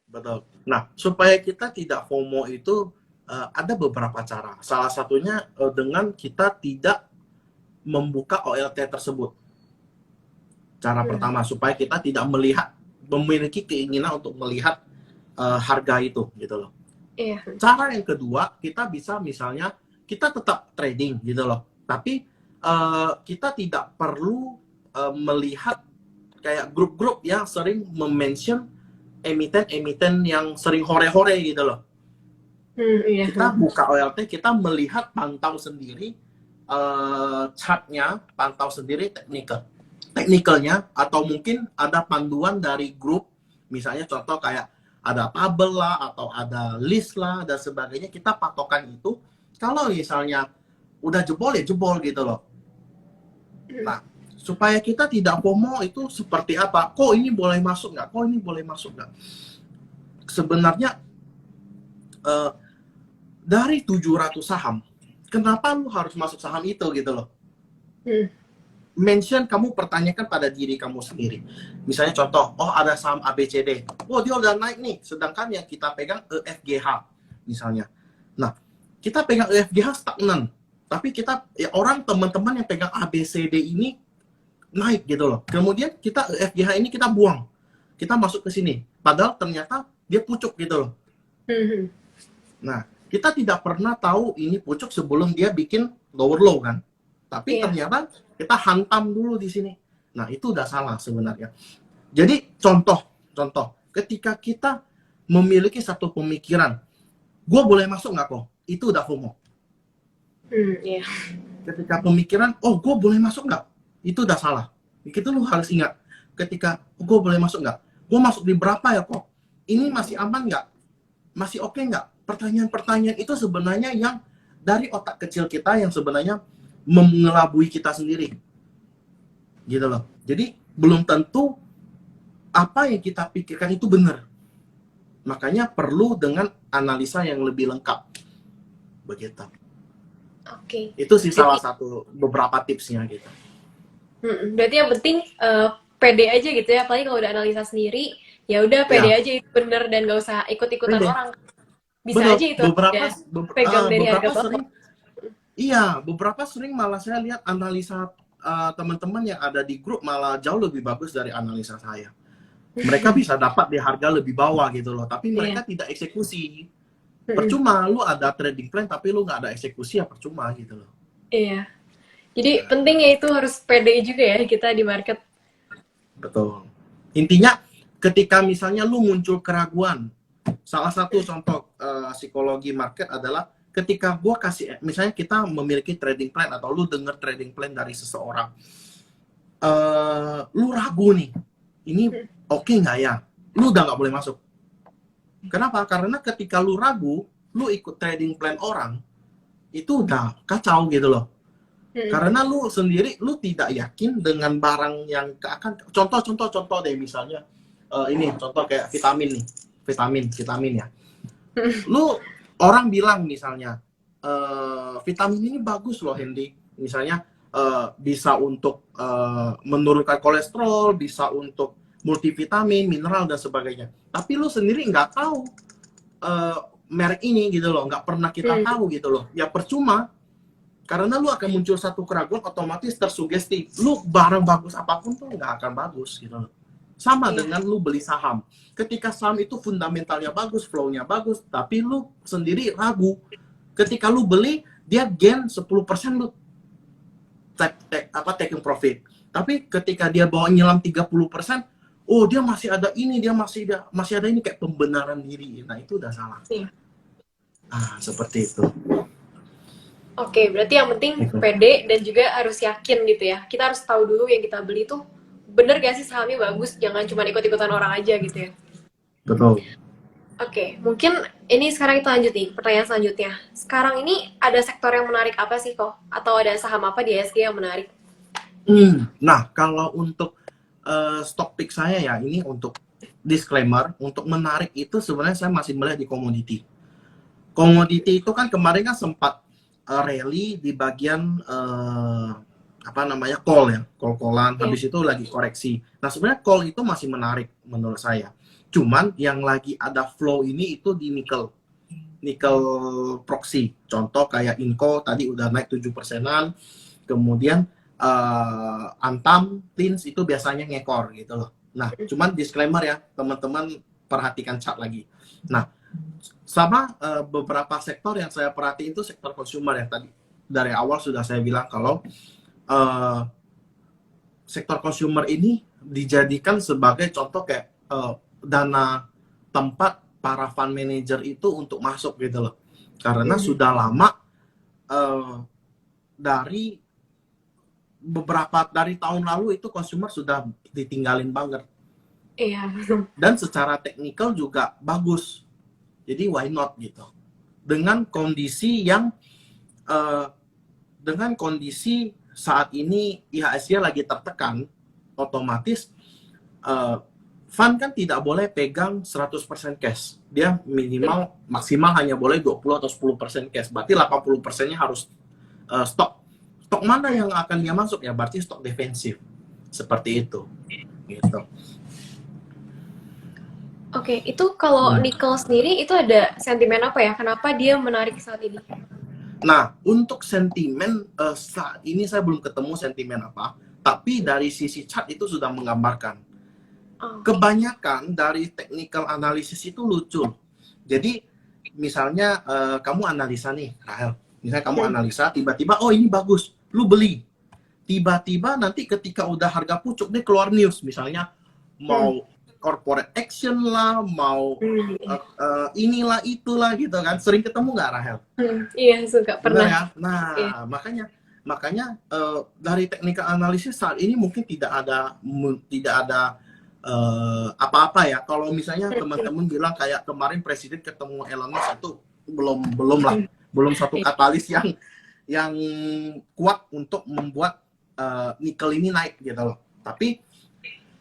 betul. Nah, supaya kita tidak FOMO itu ada beberapa cara. Salah satunya dengan kita tidak membuka OLT tersebut. Cara pertama supaya kita tidak memiliki keinginan untuk melihat harga itu gitu loh. Iya. Cara yang kedua, kita bisa misalnya kita tetap trading gitu loh, tapi kita tidak perlu melihat kayak grup-grup yang sering mention emiten-emiten yang sering hore-hore gitu loh. Iya. Kita buka OLT, kita melihat, pantau sendiri chartnya, pantau sendiri teknikalnya, atau mungkin ada panduan dari grup, misalnya contoh kayak ada tabel lah, atau ada list lah, dan sebagainya. Kita patokan itu, kalau misalnya udah jebol ya jebol gitu loh. Nah, supaya kita tidak FOMO itu seperti apa? Kok ini boleh masuk nggak? Kok ini boleh masuk nggak? Sebenarnya dari 700 saham, kenapa lu harus masuk saham itu gitu loh? Mention, kamu pertanyakan pada diri kamu sendiri. Misalnya contoh, oh ada saham ABCD, oh dia udah naik nih, sedangkan yang kita pegang EFGH misalnya. Nah, kita pegang EFGH stagnan, tapi kita ya orang teman-teman yang pegang ABCD ini naik gitu loh. Kemudian kita EFGH ini kita buang, kita masuk ke sini, padahal ternyata dia pucuk gitu loh. Nah, kita tidak pernah tahu ini pucuk sebelum dia bikin lower low kan. Tapi ternyata kita hantam dulu di sini. Nah, itu udah salah sebenarnya. Jadi contoh, ketika kita memiliki satu pemikiran, gue boleh masuk nggak kok? Itu udah FOMO. Ketika pemikiran, oh gue boleh masuk nggak? Itu udah salah. Itu lu harus ingat. Ketika gue boleh masuk nggak? Gue masuk di berapa ya kok? Ini masih aman nggak? Masih oke nggak? Pertanyaan-pertanyaan itu sebenarnya yang dari otak kecil kita yang sebenarnya mengelabui kita sendiri. Gitu loh. Jadi belum tentu apa yang kita pikirkan itu benar. Makanya perlu dengan analisa yang lebih lengkap. Begitu. Oke. Itu sih salah satu beberapa tipsnya gitu. Berarti yang penting pede aja gitu ya, apalagi kalau udah analisa sendiri, ya udah pede aja itu bener dan gak usah ikut-ikutan orang. Bisa Betul. aja itu pegang dari harga bawah. Iya, beberapa sering malah saya lihat analisa teman-teman yang ada di grup malah jauh lebih bagus dari analisa saya. Mereka bisa dapat di harga lebih bawah gitu loh, tapi mereka tidak eksekusi. Percuma, lu ada trading plan tapi lu nggak ada eksekusi, ya percuma gitu loh. Iya. Jadi pentingnya itu harus pede juga ya kita di market. Betul. Intinya ketika misalnya lu muncul keraguan, salah satu contoh psikologi market adalah ketika gua kasih, misalnya kita memiliki trading plan atau lu denger trading plan dari seseorang, lu ragu nih, ini oke nggak ya? Lu udah nggak boleh masuk. Kenapa? Karena ketika lu ragu, lu ikut trading plan orang, itu udah kacau gitu loh. Karena lu sendiri, lu tidak yakin dengan barang yang akan, contoh deh misalnya, ini contoh kayak vitamin nih, vitamin ya. Lu orang bilang misalnya, vitamin ini bagus loh Hendy, misalnya bisa untuk menurunkan kolesterol, bisa untuk multivitamin, mineral dan sebagainya. Tapi lu sendiri nggak tahu merek ini gitu loh, nggak pernah kita tahu gitu loh. Ya percuma, karena lu akan muncul satu keraguan, otomatis tersugesti. Lu barang bagus apapun tuh nggak akan bagus gitu loh. Sama dengan lu beli saham. Ketika saham itu fundamentalnya bagus, flow-nya bagus, tapi lu sendiri ragu. Ketika lu beli, dia gain 10%, lu taking profit. Tapi ketika dia bawa nyelam 30%, oh dia masih ada ini, dia masih ada ini, kayak pembenaran diri. Nah, itu udah salah. Seperti itu. Oke, berarti yang penting pede dan juga harus yakin gitu ya. Kita harus tahu dulu yang kita beli tuh bener gak sih sahamnya bagus, jangan cuma ikut-ikutan orang aja gitu ya. Betul. Oke, mungkin ini sekarang kita lanjut nih, pertanyaan selanjutnya. Sekarang ini ada sektor yang menarik apa sih kok? Atau ada saham apa di ISG yang menarik? Nah, kalau untuk stock pick saya ya, ini untuk disclaimer, untuk menarik itu sebenarnya saya masih melihat di komoditi. Komoditi itu kan kemarin kan sempat rally di bagian call ya, call-callan, habis itu lagi koreksi. Nah, sebenarnya call itu masih menarik menurut saya. Cuman yang lagi ada flow ini itu di nikel proxy. Contoh kayak Inco tadi udah naik 7%-an. Kemudian Antam, Tins itu biasanya ngekor gitu loh. Nah, cuman disclaimer ya, teman-teman perhatikan chart lagi. Nah, sama beberapa sektor yang saya perhatiin itu sektor consumer ya. Tadi dari awal sudah saya bilang kalau sektor consumer ini dijadikan sebagai contoh kayak dana tempat para fund manager itu untuk masuk gitu loh. Karena sudah lama dari tahun lalu itu consumer sudah ditinggalin banget. Iya. Dan secara teknikal juga bagus. Jadi why not gitu. Dengan kondisi yang saat ini IHSG lagi tertekan, otomatis fund kan tidak boleh pegang 100% cash. Dia maksimal hanya boleh 20 atau 10% cash. Berarti 80%-nya harus stok. Stok mana yang akan dia masuk ya? Berarti stok defensif. Seperti itu. Gitu. Oke, itu kalau nikel sendiri itu ada sentimen apa ya? Kenapa dia menarik saat ini? Nah, untuk sentimen saat ini saya belum ketemu sentimen apa, tapi dari sisi chart itu sudah menggambarkan. Kebanyakan dari technical analysis itu lucu. Jadi, misalnya kamu analisa nih, Rahel. Misalnya kamu analisa, tiba-tiba, oh ini bagus, lu beli. Tiba-tiba nanti ketika udah harga pucuk, dia keluar news. Misalnya, mau corporate action lah, mau inilah itulah gitu kan. Sering ketemu nggak, Rahel? Iya, suka pernah. Ya? Nah, makanya dari technical analysis saat ini mungkin tidak ada apa-apa ya. Kalau misalnya teman-teman bilang kayak kemarin presiden ketemu Elon Musk itu belum satu katalis yang kuat untuk membuat nikel ini naik gitu loh. Tapi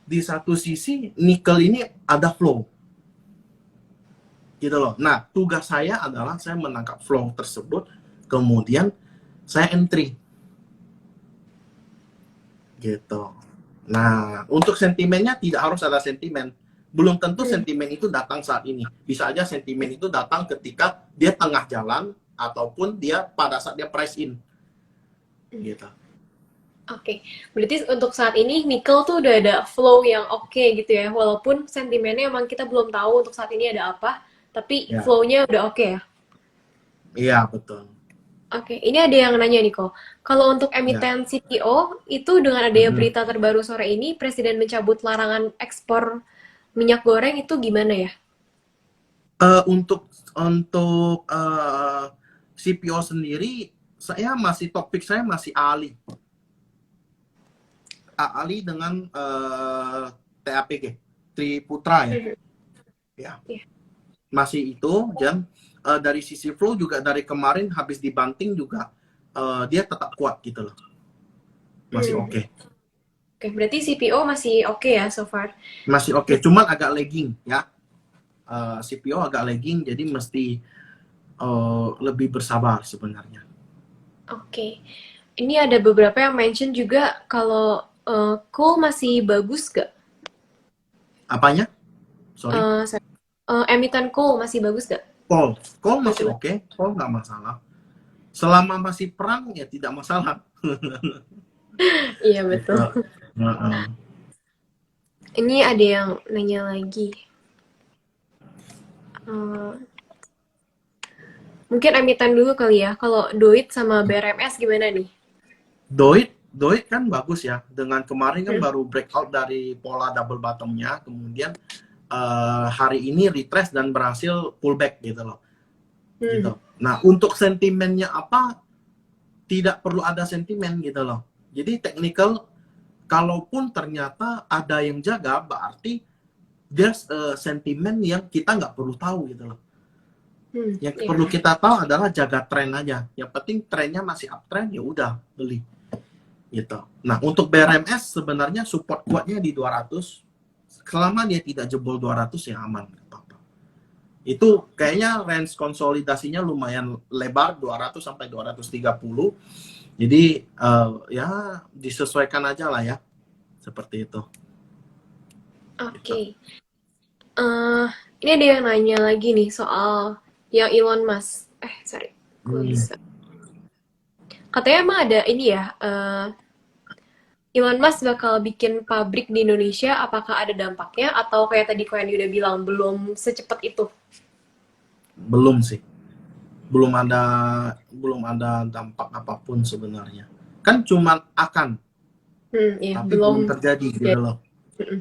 di satu sisi nikel ini ada flow gitu loh. Nah, tugas saya adalah saya menangkap flow tersebut, kemudian saya entry gitu. Nah, untuk sentimennya tidak harus ada sentimen. Belum tentu sentimen itu datang saat ini. Bisa aja sentimen itu datang ketika dia tengah jalan ataupun dia pada saat dia price in gitu. Oke, berarti untuk saat ini nikel tuh udah ada flow yang oke gitu ya, walaupun sentimennya emang kita belum tahu untuk saat ini ada apa, tapi flow-nya udah oke ya? Iya, betul. Oke, ini ada yang nanya nih kok, kalau untuk emiten CPO, itu dengan adanya berita terbaru sore ini, Presiden mencabut larangan ekspor minyak goreng, itu gimana ya? Untuk CPO sendiri, topik saya masih Ali dengan TAPG, Triputra ya. Ya. Masih itu, dan dari sisi flow juga dari kemarin habis dibanting juga dia tetap kuat gitu loh. Masih oke. Oke, berarti CPO masih oke ya so far? Masih oke, cuman agak lagging ya. CPO agak lagging, jadi mesti lebih bersabar sebenarnya. Oke. Ini ada beberapa yang mention juga kalau coal masih bagus gak? Apanya? Sorry. Emiten coal masih bagus gak? Coal masih oke. Coal nggak masalah. Selama masih perang ya tidak masalah. Iya betul. Ini ada yang nanya lagi. Mungkin emiten dulu kali ya. Kalau Doit sama BRMS gimana nih? Doit kan bagus ya. Dengan kemarin kan baru breakout dari pola double bottomnya, kemudian hari ini retrace dan berhasil pullback gitu loh. Gitu. Nah, untuk sentimennya apa? Tidak perlu ada sentimen gitu loh. Jadi technical, kalaupun ternyata ada yang jaga, berarti dia sentimen yang kita nggak perlu tahu gitu loh. Yang perlu kita tahu adalah jaga tren aja. Yang penting trennya masih uptrend, ya udah beli. Gitu. Nah, untuk BRMS sebenarnya support kuatnya di 200. Selama dia tidak jebol 200 ya aman. Itu kayaknya range konsolidasinya lumayan lebar, 200 sampai 230. Jadi ya disesuaikan aja lah ya. Seperti itu. Oke. eh ini ada yang nanya lagi nih soal yang Elon Musk. Sorry, gue Hmm. bisa. Katanya emang ada ini ya, Elon Musk bakal bikin pabrik di Indonesia. Apakah ada dampaknya atau kayak tadi kau yang udah bilang belum secepat itu? Belum sih, belum ada dampak apapun sebenarnya. Kan cuman akan, Iya, tapi belum. belum terjadi gitu Ya. loh. Mm-mm.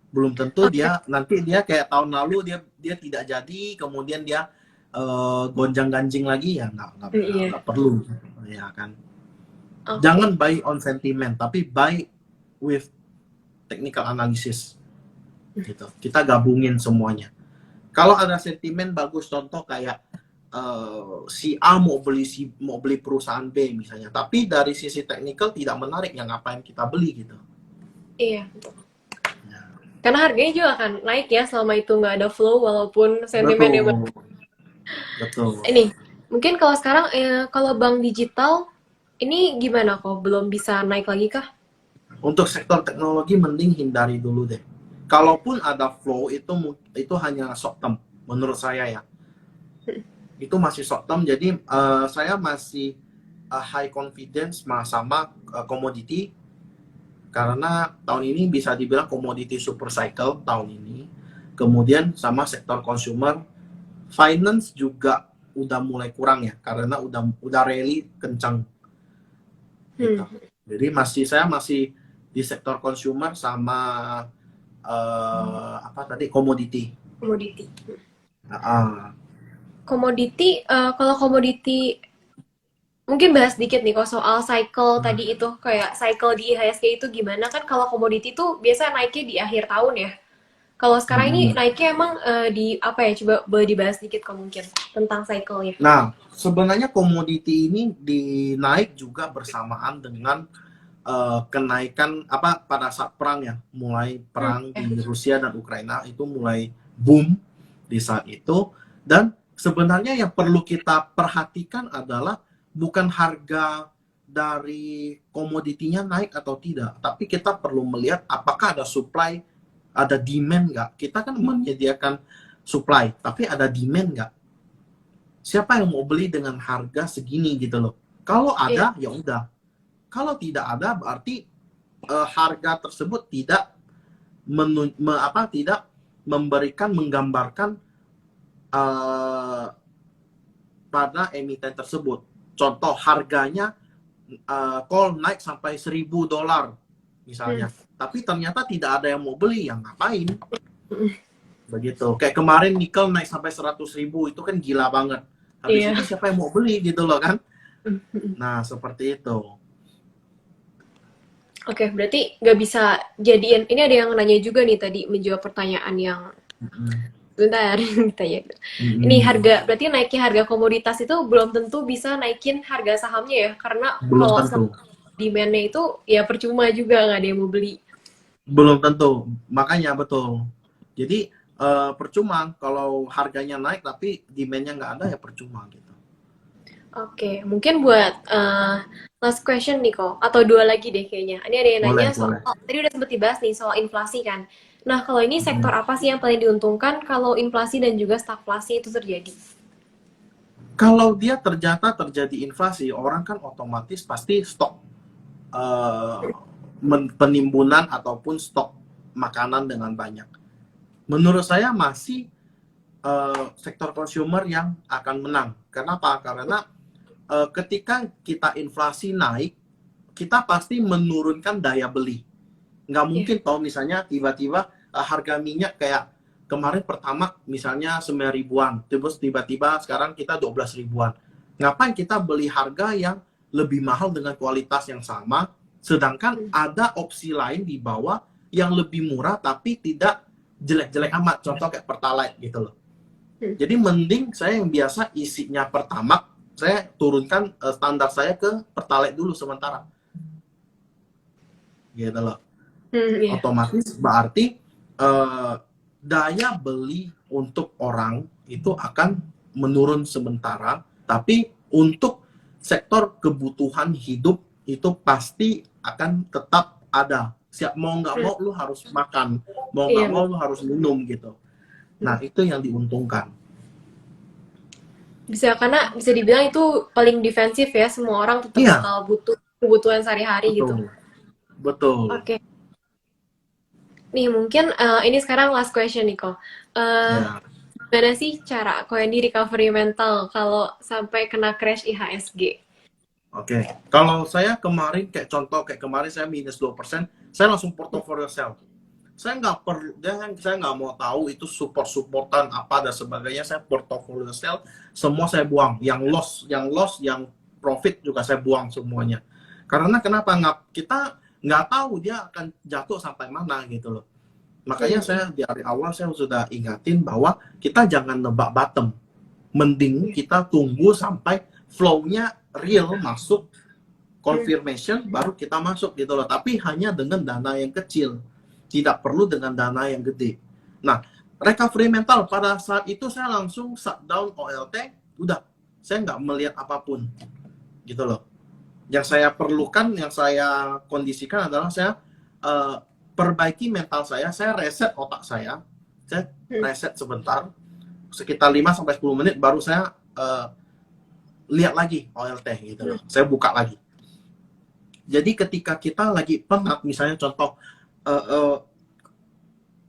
Belum tentu Oke. dia kayak tahun lalu dia tidak jadi, kemudian dia gonjang ganjing lagi, ya Iya. nggak perlu, ya kan. Oke. Jangan buy on sentiment, tapi buy with technical analysis gitu. Kita gabungin semuanya. Kalau ada sentimen bagus, contoh kayak si A mau beli perusahaan B misalnya, tapi dari sisi teknikal tidak menarik, ya ngapain kita beli gitu. Iya, betul. Ya, Karena harganya juga akan naik ya selama itu nggak ada flow walaupun sentimennya betul, betul. ini. Mungkin kalau sekarang kalau bank digital ini gimana kok? Belum bisa naik lagi kah? Untuk sektor teknologi mending hindari dulu deh. Kalaupun ada flow, itu hanya short term menurut saya ya. Itu masih short term, jadi saya masih high confidence sama commodity, karena tahun ini bisa dibilang commodity super cycle tahun ini. Kemudian sama sektor consumer, finance juga udah mulai kurang ya, karena udah rally kencang gitu. Hmm, Jadi saya masih di sektor consumer sama apa tadi, komoditi. komoditi. Uh, Komoditi, kalau komoditi mungkin bahas dikit nih kok soal cycle tadi itu kayak cycle di IHSG itu gimana kan kalau komoditi tuh biasa naiknya di akhir tahun ya. Kalau sekarang ini naiknya emang di apa ya? Coba boleh dibahas dikit kok mungkin tentang cycle-nya. Nah, sebenarnya komoditi ini dinaik juga bersamaan dengan kenaikan apa pada saat perang ya, mulai perang Ya. di Rusia dan Ukraina itu mulai boom di saat itu. Dan sebenarnya yang perlu kita perhatikan adalah bukan harga dari komoditinya naik atau tidak, tapi kita perlu melihat apakah ada supply, ada demand nggak. Kita kan menyediakan supply, tapi ada demand nggak. Siapa yang mau beli dengan harga segini gitu loh. Kalau Iya. ada, ya udah. Kalau tidak ada, berarti harga tersebut tidak menggambarkan uh, pada emiten tersebut. Contoh harganya call naik sampai $1.000 misalnya, tapi ternyata tidak ada yang mau beli, yang ngapain? Begitu. Kayak kemarin nikel naik sampai 100.000, itu kan gila banget. Habis Iya. itu siapa yang mau beli gitu loh kan? Nah, seperti itu. Oke, berarti nggak bisa jadiin. Ini ada yang nanya juga nih tadi menjawab pertanyaan yang bentar ditanya. Ini harga berarti naiknya harga komoditas itu belum tentu bisa naikin harga sahamnya ya, karena Belum kalau tentu. demand-nya itu ya percuma juga nggak ada yang mau beli. Belum tentu. Makanya betul. Jadi percuma kalau harganya naik tapi demand-nya nggak ada, ya percuma gitu. Oke, mungkin buat last question nih kok, atau dua lagi deh kayaknya. Ini ada yang nanya Boleh, soal, boleh. tadi udah sempat dibahas nih soal inflasi kan. Nah, kalau ini sektor apa sih yang paling diuntungkan kalau inflasi dan juga stagflasi itu terjadi? Kalau dia terjadi inflasi, orang kan otomatis pasti stok eh, penimbunan ataupun stok makanan dengan banyak. Menurut saya masih sektor consumer yang akan menang. Kenapa? Karena ketika kita inflasi naik, kita pasti menurunkan daya beli. Nggak Ya, mungkin toh misalnya tiba-tiba harga minyak kayak kemarin pertama misalnya 9 ribuan, terus tiba-tiba sekarang kita 12 ribuan. Ngapain kita beli harga yang lebih mahal dengan kualitas yang sama, sedangkan ada opsi lain di bawah yang lebih murah tapi tidak jelek-jelek amat, contoh kayak Pertalite gitu loh. Jadi mending saya yang biasa isinya Pertamax, saya turunkan standar saya ke Pertalite dulu sementara. Gitu loh. ya. Otomatis berarti daya beli untuk orang itu akan menurun sementara, tapi untuk sektor kebutuhan hidup itu pasti akan tetap ada. Siap mau nggak mau lu harus makan, mau Iya, nggak mau lu harus minum gitu. Nah itu yang diuntungkan. karena bisa dibilang itu paling defensif ya, semua orang tetap Iya, bakal butuh kebutuhan sehari-hari gitu. betul, betul. Oke, nih mungkin ini sekarang last question nih kok. Ya, Gimana sih cara kau di recovery mental kalau sampai kena crash IHSG? oke. Kalau saya kemarin kayak contoh kayak kemarin saya minus 2%, saya langsung portfolio sell. Saya nggak perlu, saya nggak mau tahu itu supportan apa dan sebagainya. Saya portfolio sell, semua saya buang. Yang profit juga saya buang semuanya. Karena kenapa kita nggak tahu dia akan jatuh sampai mana gitu loh. Makanya Hmm. saya dari awal saya sudah ingatin bahwa kita jangan nebak bottom. Mending kita tunggu sampai flow-nya real masuk confirmation baru kita masuk gitu loh. Tapi hanya dengan dana yang kecil. Tidak perlu dengan dana yang gede. Nah, recovery mental pada saat itu saya langsung shutdown OLT, udah. Saya nggak melihat apapun gitu loh. Yang saya perlukan, yang saya kondisikan adalah saya perbaiki mental saya reset otak saya reset sebentar, sekitar 5 sampai 10 menit baru saya lihat lagi OLT gitu loh. Saya buka lagi. Jadi ketika kita lagi penat, misalnya contoh,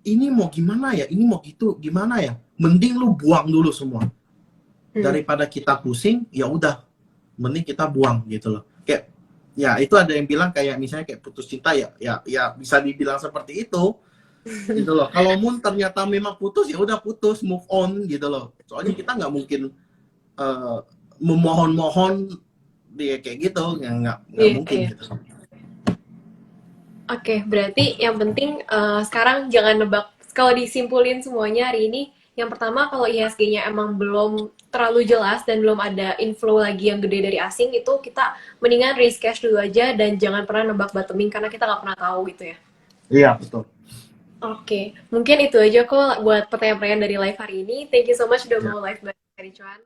ini mau gimana ya, ini mau gitu gimana ya, mending lu buang dulu semua daripada kita pusing. Ya udah, mending kita buang gitu loh. Kayak ya itu ada yang bilang kayak misalnya kayak putus cinta, ya bisa dibilang seperti itu gitu loh. Kalau ternyata memang putus, ya udah putus, move on gitu loh. Soalnya kita nggak mungkin memohon-mohon dia kayak gitu, ya nggak Iya, mungkin iya. gitu. Oke, berarti yang penting sekarang jangan nebak. Kalau disimpulin semuanya hari ini, yang pertama kalau IHSG-nya emang belum terlalu jelas dan belum ada inflow lagi yang gede dari asing, itu kita mendingan risk cash dulu aja dan jangan pernah nebak bottoming karena kita nggak pernah tahu gitu ya. Iya betul. Oke, mungkin itu aja kok buat pertanyaan-pertanyaan dari live hari ini. Thank you so much udah Ya. mau live bareng Kak Ricuan.